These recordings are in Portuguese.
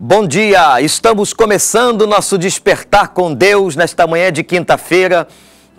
Bom dia, estamos começando o nosso Despertar com Deus nesta manhã de quinta-feira.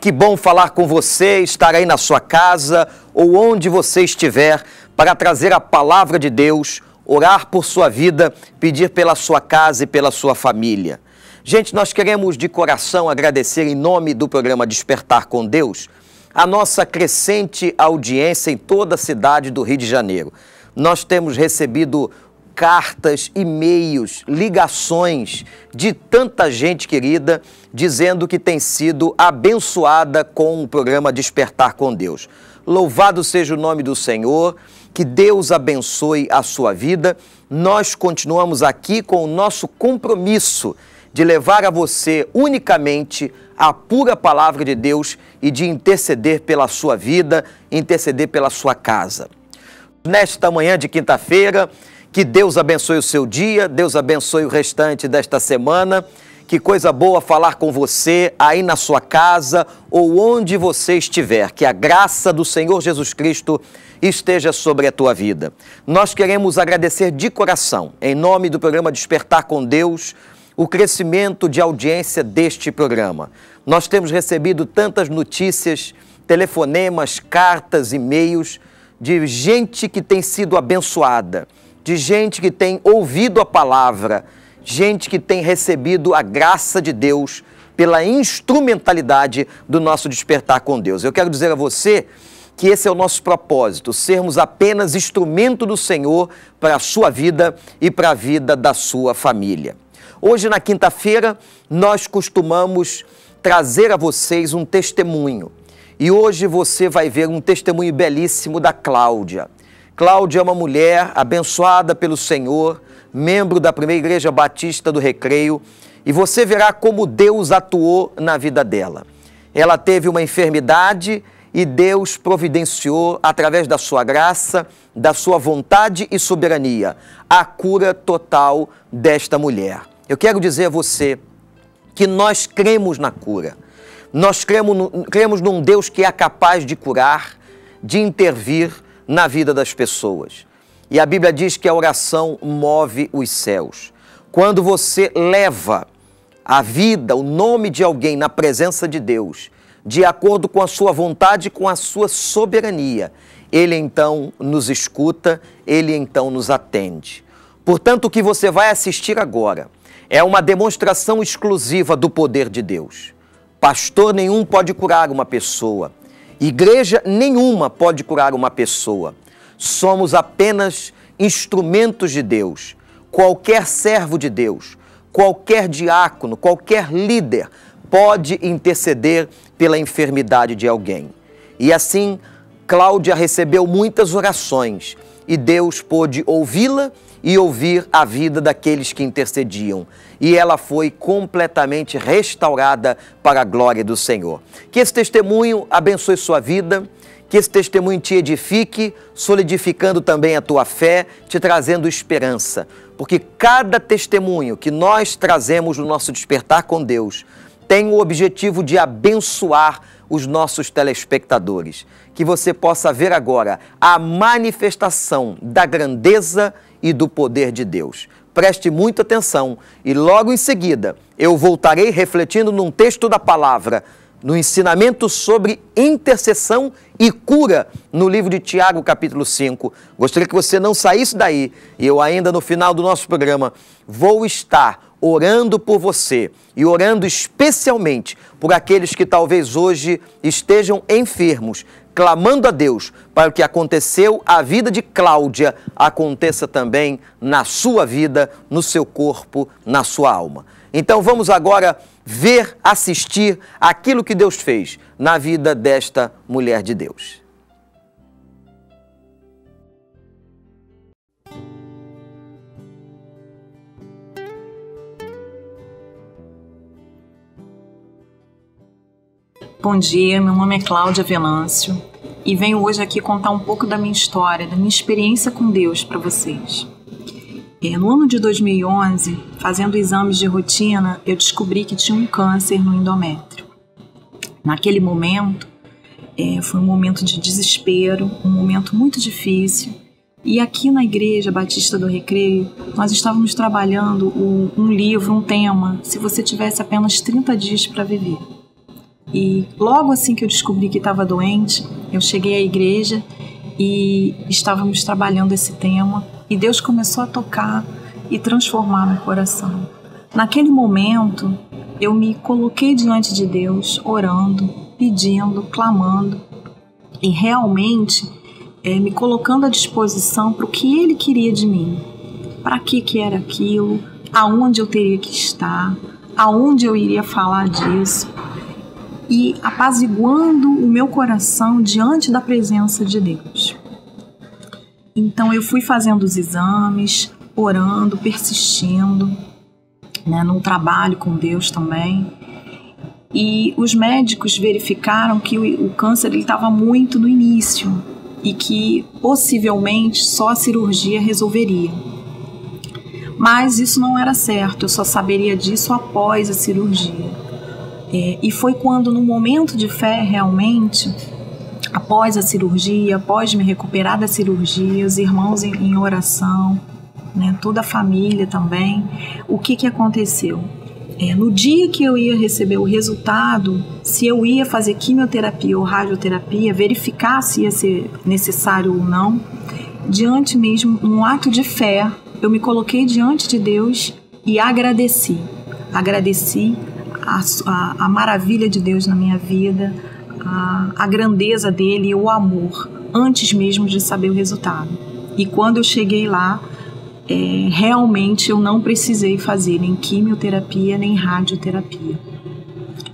Que bom falar com você, estar aí na sua casa ou onde você estiver para trazer a palavra de Deus, orar por sua vida, pedir pela sua casa e pela sua família. Gente, nós queremos de coração agradecer em nome do programa Despertar com Deus a nossa crescente audiência em toda a cidade do Rio de Janeiro. Nós temos recebido cartas, e-mails, ligações de tanta gente querida dizendo que tem sido abençoada com o programa Despertar com Deus. Louvado seja o nome do Senhor, que Deus abençoe a sua vida. Nós continuamos aqui com o nosso compromisso de levar a você unicamente a pura palavra de Deus e de interceder pela sua vida, interceder pela sua casa. Nesta manhã de quinta-feira, que Deus abençoe o seu dia, Deus abençoe o restante desta semana. Que coisa boa falar com você aí na sua casa ou onde você estiver. Que a graça do Senhor Jesus Cristo esteja sobre a tua vida. Nós queremos agradecer de coração, em nome do programa Despertar com Deus, o crescimento de audiência deste programa. Nós temos recebido tantas notícias, telefonemas, cartas, e-mails de gente que tem sido abençoada, de gente que tem ouvido a palavra, gente que tem recebido a graça de Deus pela instrumentalidade do nosso Despertar com Deus. Eu quero dizer a você que esse é o nosso propósito, sermos apenas instrumento do Senhor para a sua vida e para a vida da sua família. Hoje, na quinta-feira, nós costumamos trazer a vocês um testemunho. E hoje você vai ver um testemunho belíssimo da Cláudia. Cláudia é uma mulher abençoada pelo Senhor, membro da Primeira Igreja Batista do Recreio, e você verá como Deus atuou na vida dela. Ela teve uma enfermidade e Deus providenciou, através da sua graça, da sua vontade e soberania, a cura total desta mulher. Eu quero dizer a você que nós cremos na cura. Nós cremos num Deus que é capaz de curar, de intervir na vida das pessoas. E a Bíblia diz que a oração move os céus. Quando você leva a vida, o nome de alguém na presença de Deus, de acordo com a sua vontade e com a sua soberania, Ele então nos escuta, Ele então nos atende. Portanto, o que você vai assistir agora é uma demonstração exclusiva do poder de Deus. Pastor nenhum pode curar uma pessoa. Igreja nenhuma pode curar uma pessoa. Somos apenas instrumentos de Deus. Qualquer servo de Deus, qualquer diácono, qualquer líder pode interceder pela enfermidade de alguém. E assim, Cláudia recebeu muitas orações e Deus pôde ouvi-la e ouvir a vida daqueles que intercediam. E ela foi completamente restaurada para a glória do Senhor. Que esse testemunho abençoe sua vida, que esse testemunho te edifique, solidificando também a tua fé, te trazendo esperança. Porque cada testemunho que nós trazemos no nosso Despertar com Deus tem o objetivo de abençoar os nossos telespectadores. Que você possa ver agora a manifestação da grandeza e do poder de Deus. Preste muita atenção e logo em seguida eu voltarei refletindo num texto da palavra, no ensinamento sobre intercessão e cura no livro de Tiago, capítulo 5. Gostaria que você não saísse daí e eu ainda no final do nosso programa vou estar orando por você e orando especialmente por aqueles que talvez hoje estejam enfermos, clamando a Deus para o que aconteceu à vida de Cláudia aconteça também na sua vida, no seu corpo, na sua alma. Então vamos agora ver, assistir aquilo que Deus fez na vida desta mulher de Deus. Bom dia, meu nome é Cláudia Venâncio e venho hoje aqui contar um pouco da minha história, da minha experiência com Deus para vocês. No ano de 2011, fazendo exames de rotina, eu descobri que tinha um câncer no endométrio. Naquele momento, foi um momento de desespero, um momento muito difícil, E aqui na Igreja Batista do Recreio, nós estávamos trabalhando um livro, um tema, se você tivesse apenas 30 dias para viver. E logo assim que eu descobri que estava doente, eu cheguei à igreja e estávamos trabalhando esse tema e Deus começou a tocar e transformar meu coração. Naquele momento, eu me coloquei diante de Deus, orando, pedindo, clamando e realmente me colocando à disposição para o que Ele queria de mim. Para que era aquilo, aonde eu teria que estar, aonde eu iria falar disso. E apaziguando o meu coração diante da presença de Deus. Então eu fui fazendo os exames, orando, persistindo, no trabalho com Deus também. E os médicos verificaram que o câncer estava muito no início e que possivelmente só a cirurgia resolveria. Mas isso não era certo, eu só saberia disso após a cirurgia. E foi quando, no momento de fé, realmente, após a cirurgia, após me recuperar da cirurgia, os irmãos em oração, toda a família também, o que aconteceu? No dia que eu ia receber o resultado, se eu ia fazer quimioterapia ou radioterapia, verificar se ia ser necessário ou não, diante mesmo, num ato de fé, eu me coloquei diante de Deus e agradeci. Agradeci a maravilha de Deus na minha vida, a grandeza dele e o amor, antes mesmo de saber o resultado. E quando eu cheguei lá, realmente eu não precisei fazer nem quimioterapia, nem radioterapia.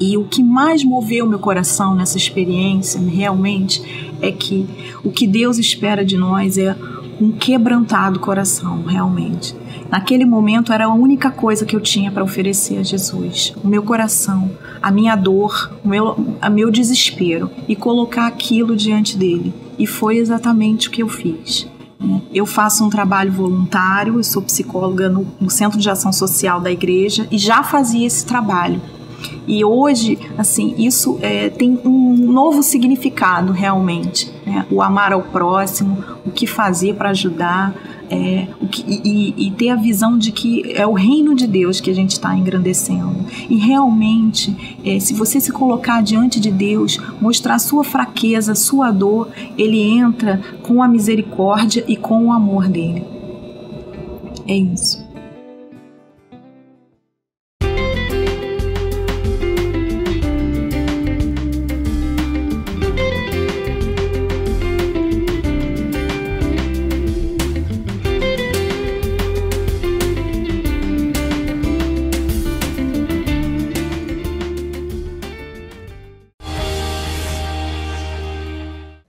E o que mais moveu meu coração nessa experiência, realmente, é que o que Deus espera de nós é um quebrantado coração, realmente. Naquele momento era a única coisa que eu tinha para oferecer a Jesus, o meu coração, a minha dor, o meu desespero, e colocar aquilo diante dele. E foi exatamente o que eu fiz. Eu faço um trabalho voluntário, eu sou psicóloga no Centro de Ação Social da igreja e já fazia esse trabalho. E hoje, assim, isso tem um novo significado realmente, o amar ao próximo, o que fazer para ajudar, e ter a visão de que é o reino de Deus que a gente está engrandecendo. E realmente, se você se colocar diante de Deus, mostrar a sua fraqueza, a sua dor, Ele entra com a misericórdia e com o amor dele. É isso.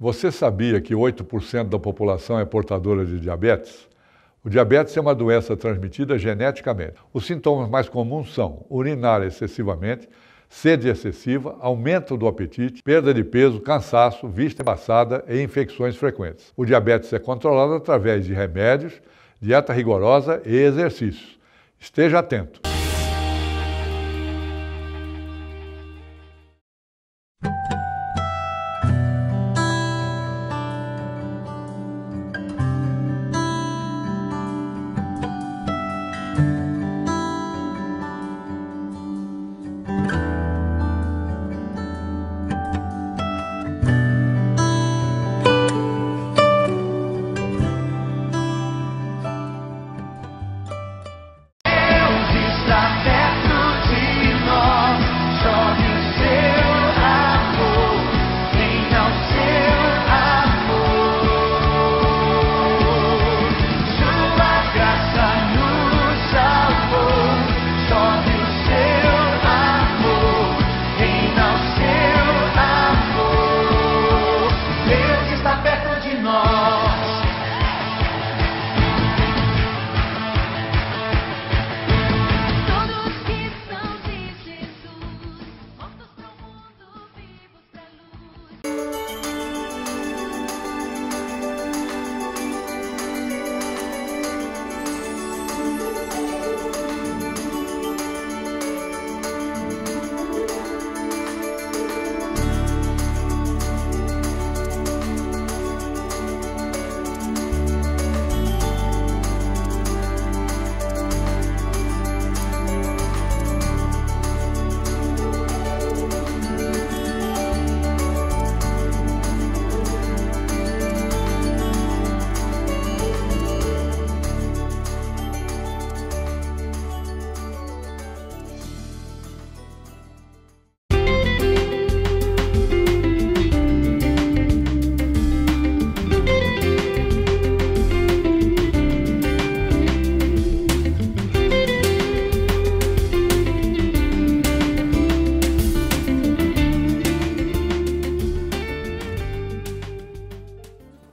Você sabia que 8% da população é portadora de diabetes? O diabetes é uma doença transmitida geneticamente. Os sintomas mais comuns são urinar excessivamente, sede excessiva, aumento do apetite, perda de peso, cansaço, vista embaçada e infecções frequentes. O diabetes é controlado através de remédios, dieta rigorosa e exercícios. Esteja atento.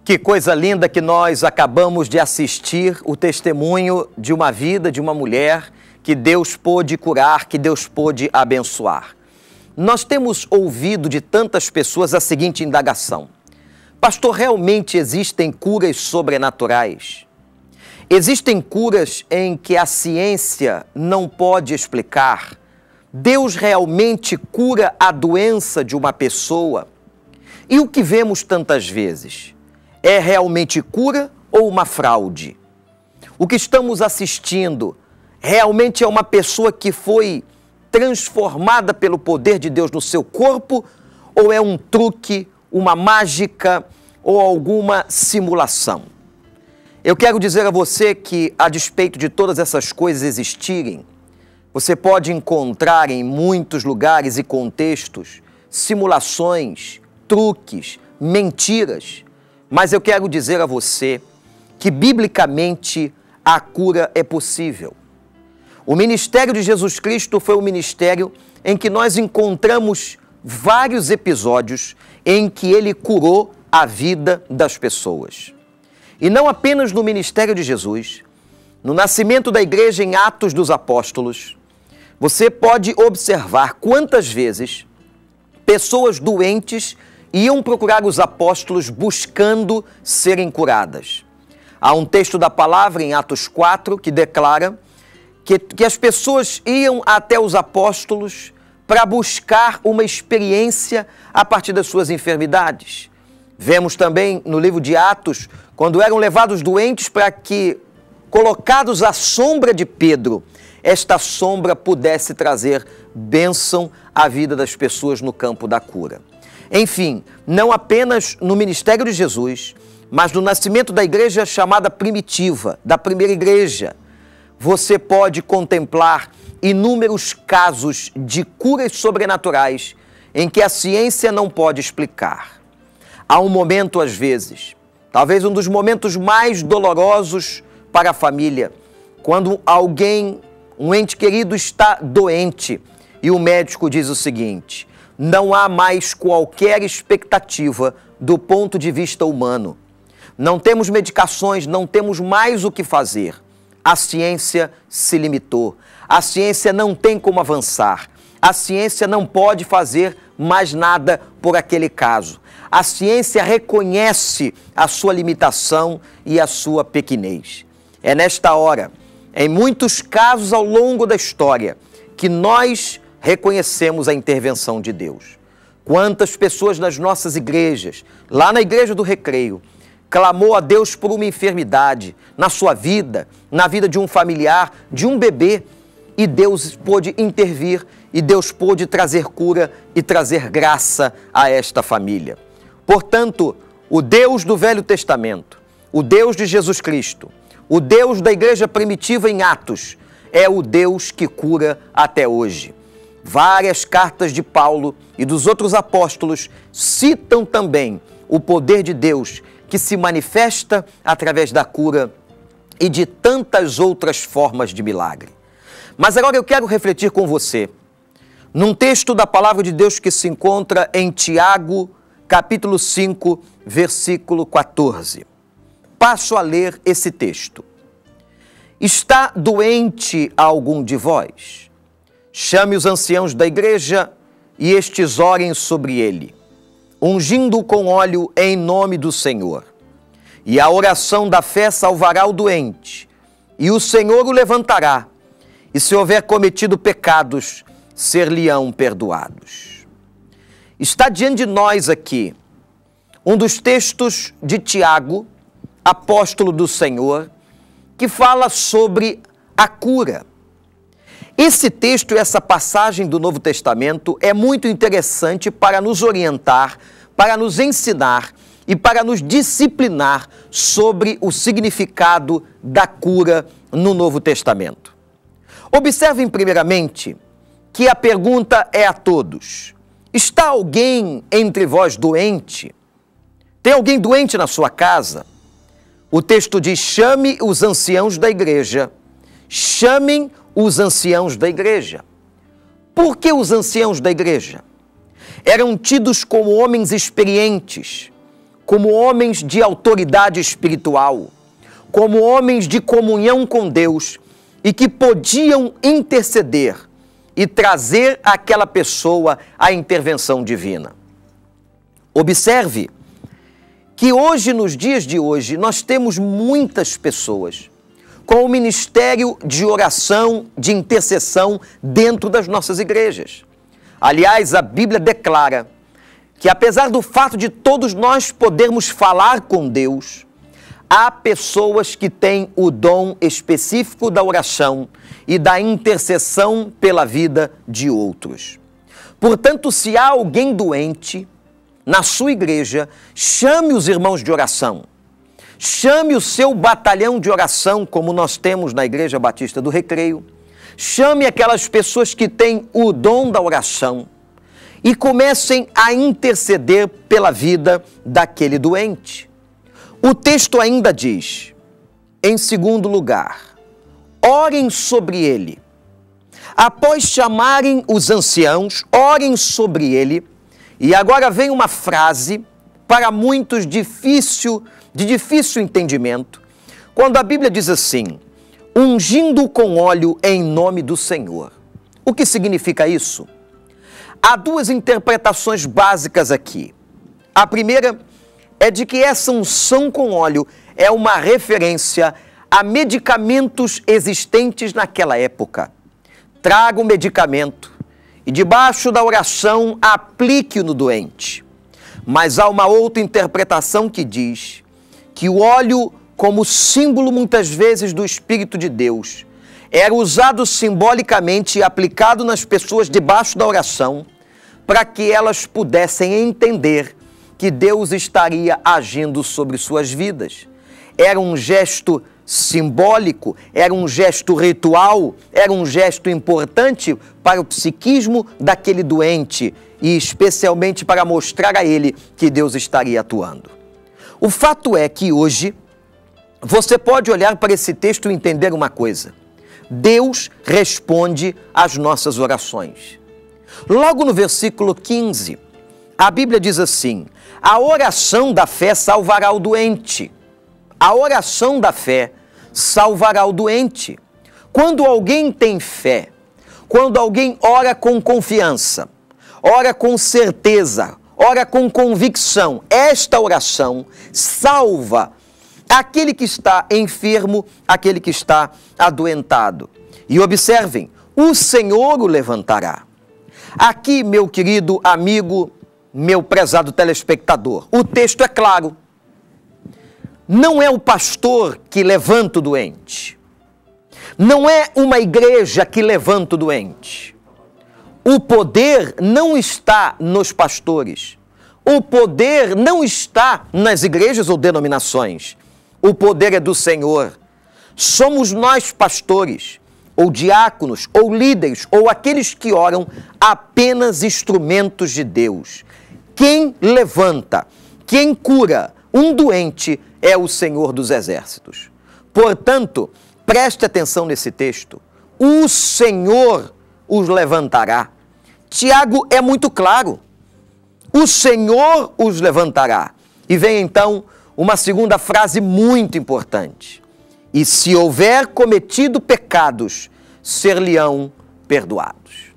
Que coisa linda que nós acabamos de assistir, o testemunho de uma vida, de uma mulher que Deus pôde curar, que Deus pôde abençoar. Nós temos ouvido de tantas pessoas a seguinte indagação: pastor, realmente existem curas sobrenaturais? Existem curas em que a ciência não pode explicar? Deus realmente cura a doença de uma pessoa? E o que vemos tantas vezes? É realmente cura ou uma fraude? O que estamos assistindo realmente é uma pessoa que foi transformada pelo poder de Deus no seu corpo, ou é um truque, uma mágica ou alguma simulação? Eu quero dizer a você que, a despeito de todas essas coisas existirem, você pode encontrar em muitos lugares e contextos simulações, truques, mentiras. Mas eu quero dizer a você que, biblicamente, a cura é possível. O ministério de Jesus Cristo foi um ministério em que nós encontramos vários episódios em que ele curou a vida das pessoas. E não apenas no ministério de Jesus, no nascimento da igreja em Atos dos Apóstolos, você pode observar quantas vezes pessoas doentes iam procurar os apóstolos buscando serem curadas. Há um texto da palavra em Atos 4 que declara que as pessoas iam até os apóstolos para buscar uma experiência a partir das suas enfermidades. Vemos também no livro de Atos, quando eram levados doentes para que, colocados à sombra de Pedro, esta sombra pudesse trazer bênção à vida das pessoas no campo da cura. Enfim, não apenas no ministério de Jesus, mas no nascimento da igreja chamada primitiva, da primeira igreja, você pode contemplar inúmeros casos de curas sobrenaturais em que a ciência não pode explicar. Há um momento, às vezes, talvez um dos momentos mais dolorosos para a família, quando alguém, um ente querido, está doente e o médico diz o seguinte: não há mais qualquer expectativa do ponto de vista humano. Não temos medicações, não temos mais o que fazer. A ciência se limitou. A ciência não tem como avançar. A ciência não pode fazer mais nada por aquele caso. A ciência reconhece a sua limitação e a sua pequenez. É nesta hora, em muitos casos ao longo da história, que nós reconhecemos a intervenção de Deus. Quantas pessoas nas nossas igrejas, lá na Igreja do Recreio, clamou a Deus por uma enfermidade na sua vida, na vida de um familiar, de um bebê, e Deus pôde intervir, e Deus pôde trazer cura e trazer graça a esta família. Portanto, o Deus do Velho Testamento, o Deus de Jesus Cristo, o Deus da igreja primitiva em Atos, é o Deus que cura até hoje. Várias cartas de Paulo e dos outros apóstolos citam também o poder de Deus que se manifesta através da cura e de tantas outras formas de milagre. Mas agora eu quero refletir com você num texto da palavra de Deus que se encontra em Tiago, capítulo 5, versículo 14. Passo a ler esse texto. Está doente algum de vós? Chame os anciãos da igreja e estes orem sobre ele, ungindo-o com óleo em nome do Senhor. E a oração da fé salvará o doente, e o Senhor o levantará, e se houver cometido pecados, ser-lhe-ão perdoados. Está diante de nós aqui um dos textos de Tiago, apóstolo do Senhor, que fala sobre a cura. Esse texto e essa passagem do Novo Testamento é muito interessante para nos orientar, para nos ensinar e para nos disciplinar sobre o significado da cura no Novo Testamento. Observem primeiramente que a pergunta é a todos: está alguém entre vós doente? Tem alguém doente na sua casa? O texto diz: chame os anciãos da igreja. Chamem os anciãos da igreja. Por que os anciãos da igreja? Eram tidos como homens experientes, como homens de autoridade espiritual, como homens de comunhão com Deus e que podiam interceder e trazer àquela pessoa a intervenção divina. Observe que hoje, nos dias de hoje, nós temos muitas pessoas com o ministério de oração, de intercessão dentro das nossas igrejas. Aliás, a Bíblia declara que apesar do fato de todos nós podermos falar com Deus, há pessoas que têm o dom específico da oração e da intercessão pela vida de outros. Portanto, se há alguém doente na sua igreja, chame os irmãos de oração. Chame o seu batalhão de oração, como nós temos na Igreja Batista do Recreio. Chame aquelas pessoas que têm o dom da oração e comecem a interceder pela vida daquele doente. O texto ainda diz, em segundo lugar, orem sobre ele. Após chamarem os anciãos, orem sobre ele. E agora vem uma frase para muitos de difícil entendimento, quando a Bíblia diz assim, ungindo com óleo em nome do Senhor. O que significa isso? Há duas interpretações básicas aqui. A primeira é de que essa unção com óleo é uma referência a medicamentos existentes naquela época. Traga o medicamento e debaixo da oração aplique-o no doente. Mas há uma outra interpretação que diz que o óleo, como símbolo muitas vezes do Espírito de Deus, era usado simbolicamente e aplicado nas pessoas debaixo da oração, para que elas pudessem entender que Deus estaria agindo sobre suas vidas. Era um gesto simbólico, era um gesto ritual, era um gesto importante para o psiquismo daquele doente e especialmente para mostrar a ele que Deus estaria atuando. O fato é que hoje você pode olhar para esse texto e entender uma coisa. Deus responde às nossas orações. Logo no versículo 15, a Bíblia diz assim, a oração da fé salvará o doente. A oração da fé salvará o doente. Quando alguém tem fé, quando alguém ora com confiança, ora com certeza, ora com convicção, esta oração salva aquele que está enfermo, aquele que está adoentado. E observem, o Senhor o levantará. Aqui, meu querido amigo, meu prezado telespectador, o texto é claro. Não é o pastor que levanta o doente. Não é uma igreja que levanta o doente. O poder não está nos pastores. O poder não está nas igrejas ou denominações. O poder é do Senhor. Somos nós, pastores, ou diáconos, ou líderes, ou aqueles que oram, apenas instrumentos de Deus. Quem levanta, quem cura um doente é o Senhor dos Exércitos. Portanto, preste atenção nesse texto. O Senhor os levantará. Tiago é muito claro. O Senhor os levantará. E vem então uma segunda frase muito importante. E se houver cometido pecados, ser-lhe-ão perdoados.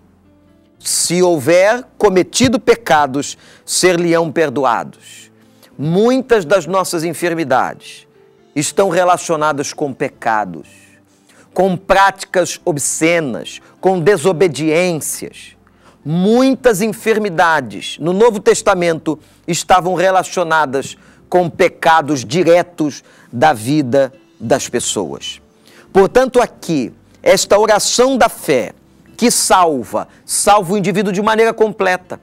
Se houver cometido pecados, ser-lhe-ão perdoados. Muitas das nossas enfermidades estão relacionadas com pecados, com práticas obscenas, com desobediências. Muitas enfermidades no Novo Testamento estavam relacionadas com pecados diretos da vida das pessoas. Portanto, aqui, esta oração da fé que salva o indivíduo de maneira completa,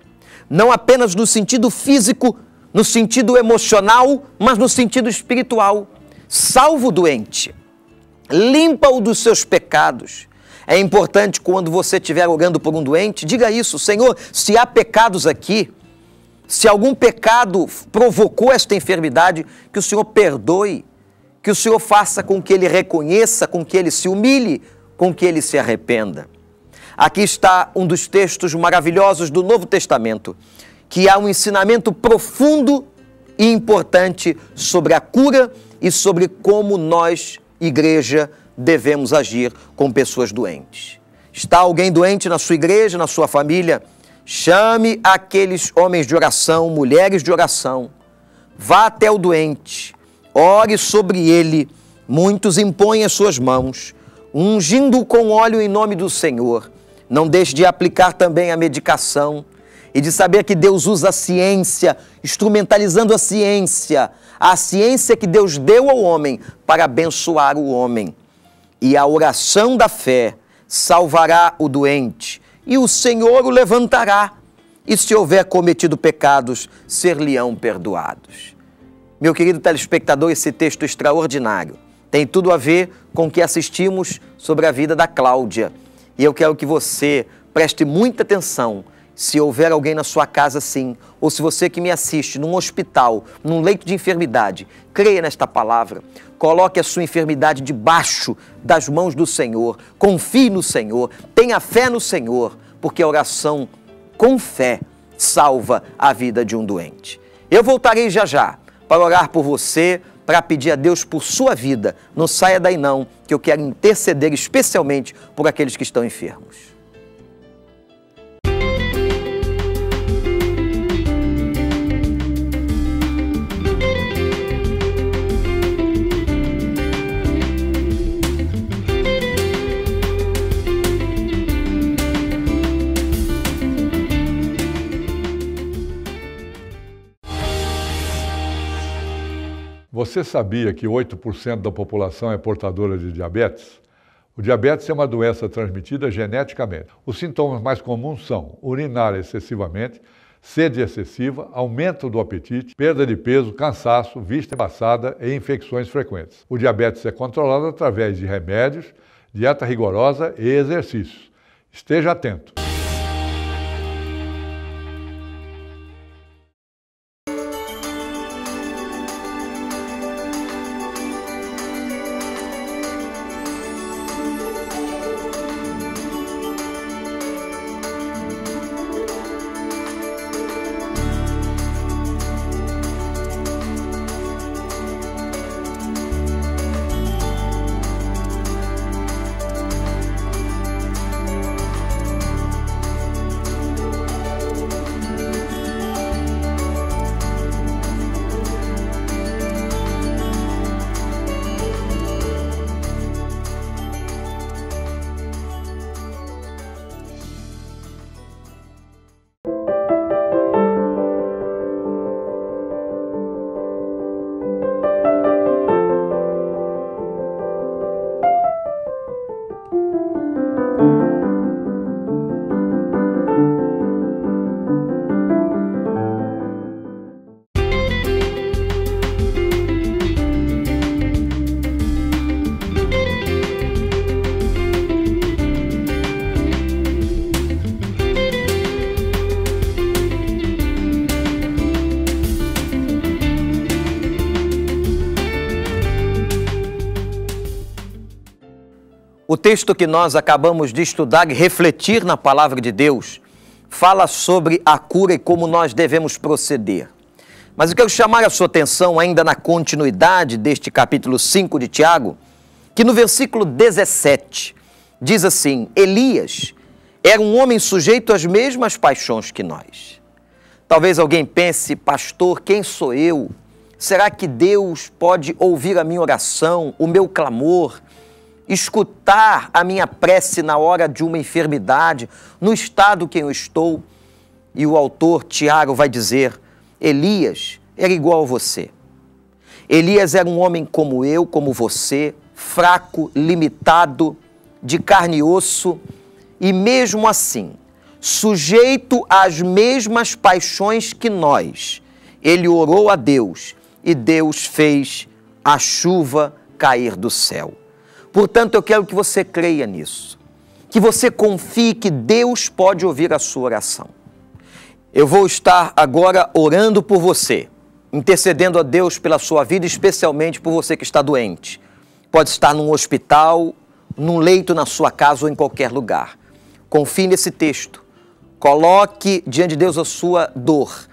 não apenas no sentido físico, no sentido emocional, mas no sentido espiritual. Salva o doente, limpa-o dos seus pecados. É importante quando você estiver orando por um doente, diga isso, Senhor, se há pecados aqui, se algum pecado provocou esta enfermidade, que o Senhor perdoe, que o Senhor faça com que ele reconheça, com que ele se humilhe, com que ele se arrependa. Aqui está um dos textos maravilhosos do Novo Testamento, que há um ensinamento profundo e importante sobre a cura e sobre como nós, igreja, devemos agir com pessoas doentes. Está alguém doente na sua igreja, na sua família? Chame aqueles homens de oração, mulheres de oração. Vá até o doente, ore sobre ele. Muitos impõem as suas mãos, ungindo-o com óleo em nome do Senhor. Não deixe de aplicar também a medicação e de saber que Deus usa a ciência, instrumentalizando a ciência que Deus deu ao homem para abençoar o homem. E a oração da fé salvará o doente, e o Senhor o levantará, e se houver cometido pecados, ser-lhe-ão perdoados. Meu querido telespectador, esse texto extraordinário tem tudo a ver com o que assistimos sobre a vida da Cláudia. E eu quero que você preste muita atenção. Se houver alguém na sua casa assim, ou se você que me assiste num hospital, num leito de enfermidade, creia nesta palavra, coloque a sua enfermidade debaixo das mãos do Senhor, confie no Senhor, tenha fé no Senhor, porque a oração com fé salva a vida de um doente. Eu voltarei já para orar por você, para pedir a Deus por sua vida. Não saia daí não, que eu quero interceder especialmente por aqueles que estão enfermos. Você sabia que 8% da população é portadora de diabetes? O diabetes é uma doença transmitida geneticamente. Os sintomas mais comuns são urinar excessivamente, sede excessiva, aumento do apetite, perda de peso, cansaço, vista embaçada e infecções frequentes. O diabetes é controlado através de remédios, dieta rigorosa e exercícios. Esteja atento. O texto que nós acabamos de estudar e refletir na palavra de Deus fala sobre a cura e como nós devemos proceder. Mas eu quero chamar a sua atenção ainda na continuidade deste capítulo 5 de Tiago, que no versículo 17 diz assim: Elias era um homem sujeito às mesmas paixões que nós. Talvez alguém pense: pastor, quem sou eu? Será que Deus pode ouvir a minha oração, o meu clamor, escutar a minha prece na hora de uma enfermidade, no estado que eu estou? E o autor Tiago vai dizer: Elias era igual a você. Elias era um homem como eu, como você, fraco, limitado, de carne e osso, e mesmo assim, sujeito às mesmas paixões que nós, ele orou a Deus e Deus fez a chuva cair do céu. Portanto, eu quero que você creia nisso, que você confie que Deus pode ouvir a sua oração. Eu vou estar agora orando por você, intercedendo a Deus pela sua vida, especialmente por você que está doente. Pode estar num hospital, num leito na sua casa ou em qualquer lugar. Confie nesse texto, coloque diante de Deus a sua dor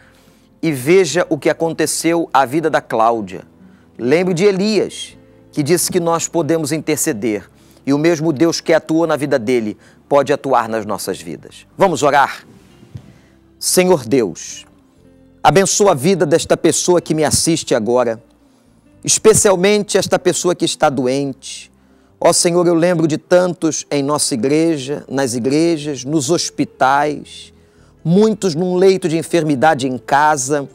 e veja o que aconteceu à vida da Cláudia. Lembre de Elias, que disse que nós podemos interceder. E o mesmo Deus que atuou na vida dele pode atuar nas nossas vidas. Vamos orar? Senhor Deus, abençoa a vida desta pessoa que me assiste agora, especialmente esta pessoa que está doente. Ó Senhor, eu lembro de tantos em nossa igreja, nas igrejas, nos hospitais, muitos num leito de enfermidade em casa.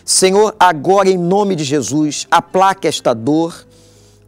Senhor, agora em nome de Jesus, aplaca esta dor,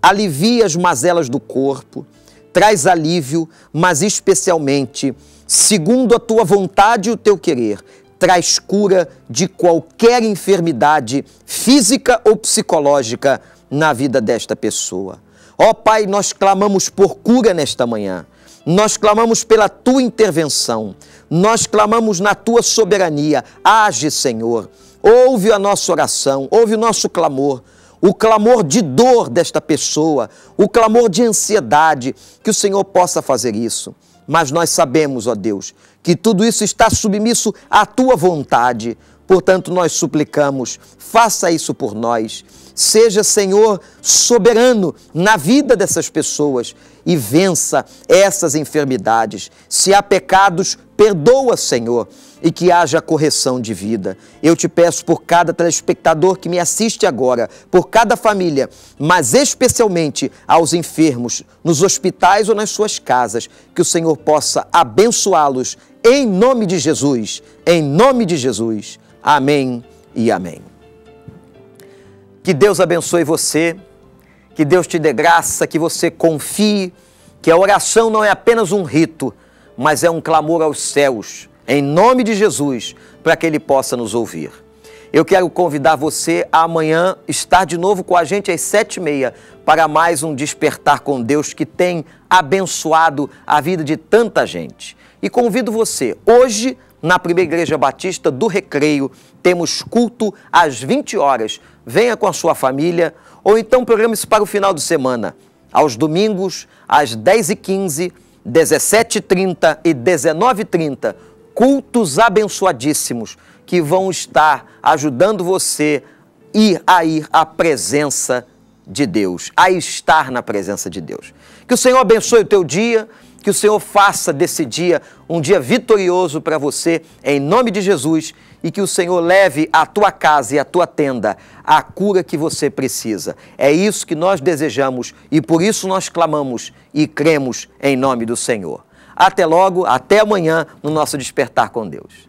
alivia as mazelas do corpo, traz alívio, mas especialmente, segundo a tua vontade e o teu querer, traz cura de qualquer enfermidade física ou psicológica na vida desta pessoa. Ó Pai, nós clamamos por cura nesta manhã, nós clamamos pela tua intervenção, nós clamamos na tua soberania. Age, Senhor, ouve a nossa oração, ouve o nosso clamor, o clamor de dor desta pessoa, o clamor de ansiedade, que o Senhor possa fazer isso. Mas nós sabemos, ó Deus, que tudo isso está submisso à tua vontade. Portanto, nós suplicamos, faça isso por nós. Seja, Senhor, soberano na vida dessas pessoas e vença essas enfermidades. Se há pecados, perdoa, Senhor, e que haja correção de vida. Eu te peço por cada telespectador que me assiste agora, por cada família, mas especialmente aos enfermos, nos hospitais ou nas suas casas, que o Senhor possa abençoá-los em nome de Jesus, em nome de Jesus. Amém e amém. Que Deus abençoe você, que Deus te dê graça, que você confie que a oração não é apenas um rito, mas é um clamor aos céus, em nome de Jesus, para que Ele possa nos ouvir. Eu quero convidar você a amanhã estar de novo com a gente às 7h30 para mais um Despertar com Deus que tem abençoado a vida de tanta gente. E convido você, hoje, na Primeira Igreja Batista do Recreio, temos culto às 20 horas. Venha com a sua família, ou então programe-se para o final de semana. Aos domingos, às 10h15, 17h30 e 19h30, cultos abençoadíssimos que vão estar ajudando você a ir à presença de Deus, a estar na presença de Deus. Que o Senhor abençoe o teu dia, que o Senhor faça desse dia um dia vitorioso para você, em nome de Jesus, e que o Senhor leve à tua casa e à tua tenda a cura que você precisa. É isso que nós desejamos e por isso nós clamamos e cremos em nome do Senhor. Até logo, até amanhã no nosso Despertar com Deus.